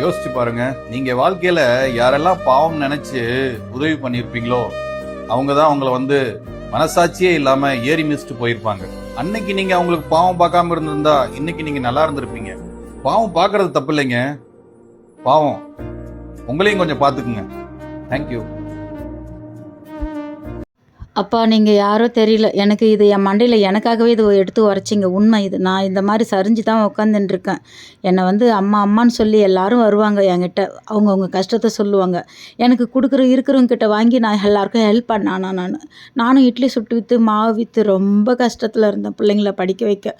யோசிச்சு பாருங்க. நீங்க வாழ்க்கையில யாரெல்லாம் பாவம் நினைச்சு உதவி பண்ணிருப்பீங்களோ அவங்க தான் உங்களை மனசாட்சியே இல்லாம ஏறி மிதிச்சுட்டு போயிருப்பாங்க. அன்னைக்கு நீங்க அவங்களுக்கு பாவம் பார்க்காம இருந்திருந்தா இன்னைக்கு நீங்க நல்லா இருந்திருப்பீங்க. பாவம் பார்க்கறது தப்பு இல்லைங்க. பாவம் உங்களையும் கொஞ்சம் பாத்துக்குங்க. தேங்க்யூ. அப்பா நீங்கள் யாரோ தெரியல. எனக்கு இது என் மண்டையில் எனக்காகவே இது எடுத்து உரைச்சிங்க. உண்மை இது. நான் இந்த மாதிரி சரிஞ்சு தான் உட்காந்துட்டுருக்கேன். என்னை அம்மா அம்மான்னு சொல்லி எல்லாரும் வருவாங்க என்கிட்ட. அவங்கவுங்க கஷ்டத்தை சொல்லுவாங்க. எனக்கு இருக்கிறவங்க கிட்ட வாங்கி நான் எல்லாருக்கும் ஹெல்ப் பண்ணானா நானும் இட்லி சுட்டு விற்று மாவு விற்று ரொம்ப கஷ்டத்தில் இருந்தேன் பிள்ளைங்கள படிக்க வைக்க.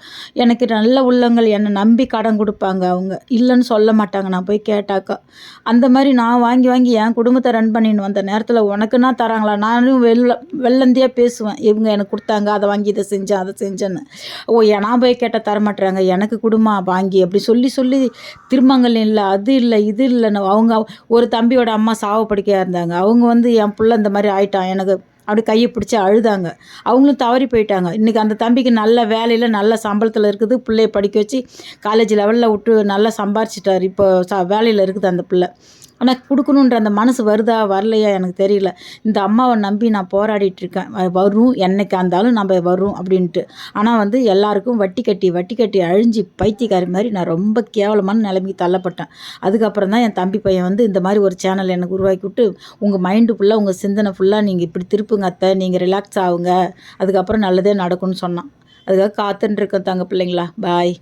எனக்கு நல்ல உள்ளங்கள் என்னை நம்பி கடன் கொடுப்பாங்க. அவங்க இல்லைன்னு சொல்ல மாட்டாங்க நான் போய் கேட்டாக்கா. அந்த மாதிரி நான் வாங்கி வாங்கி என் குடும்பத்தை ரன் பண்ணின்னு வந்த நேரத்தில் உனக்குன்னா தராங்களா? நானும் வெள்ளந்தியாக பேசுவேன். இவங்க எனக்கு கொடுத்தாங்க, அதை வாங்கி இதை செஞ்சேன் அதை செஞ்சேன்னு. நான் போய் கேட்டால் தரமாட்டுறாங்க. எனக்கு குடுமா வாங்கி அப்படி சொல்லி சொல்லி திருமங்கல் இல்லை அது இல்லை இது இல்லைன்னு. அவங்க ஒரு தம்பியோட அம்மா சாவு படுக்கையாக இருந்தாங்க. அவங்க என் பிள்ளை இந்த மாதிரி ஆயிட்டான் எனக்கு அப்படி கையை பிடிச்சி அழுதாங்க. அவங்களும் தவறி போயிட்டாங்க. இன்றைக்கி அந்த தம்பிக்கு நல்ல வேலையில் நல்ல சம்பளத்தில் இருக்குது. பிள்ளைய படிக்க வச்சு காலேஜ் லெவலில் விட்டு நல்லா சம்பாரிச்சிட்டார். இப்போ வேலையில் இருக்குது அந்த பிள்ளை. ஆனால் கொடுக்கணுன்ற அந்த மனசு வருதா வரலையா எனக்கு தெரியல. இந்த அம்மாவை நம்பி நான் போராடிட்டுருக்கேன். வரும் என்னைக்கு இருந்தாலும் நம்ம வரும் அப்படின்ட்டு. ஆனால் எல்லாருக்கும் வட்டி கட்டி அழிஞ்சு பைத்தியக்காரி மாதிரி நான் ரொம்ப கேவலமான நிலைமைக்கு தள்ளப்பட்டேன். அதுக்கப்புறம் தான் என் தம்பி பையன் இந்த மாதிரி ஒரு சேனல் எனக்கு உருவாக்கி விட்டு, உங்கள் மைண்டு ஃபுல்லாக உங்கள் சிந்தனை ஃபுல்லாக நீங்கள் இப்படி திருப்புங்க அத்தை, நீங்கள் ரிலாக்ஸ் ஆகுங்க, அதுக்கப்புறம் நல்லதே நடக்கும்னு சொன்னான். அதுக்காக காத்துன்னு இருக்கேன் தங்க பிள்ளைங்களா. பாய்.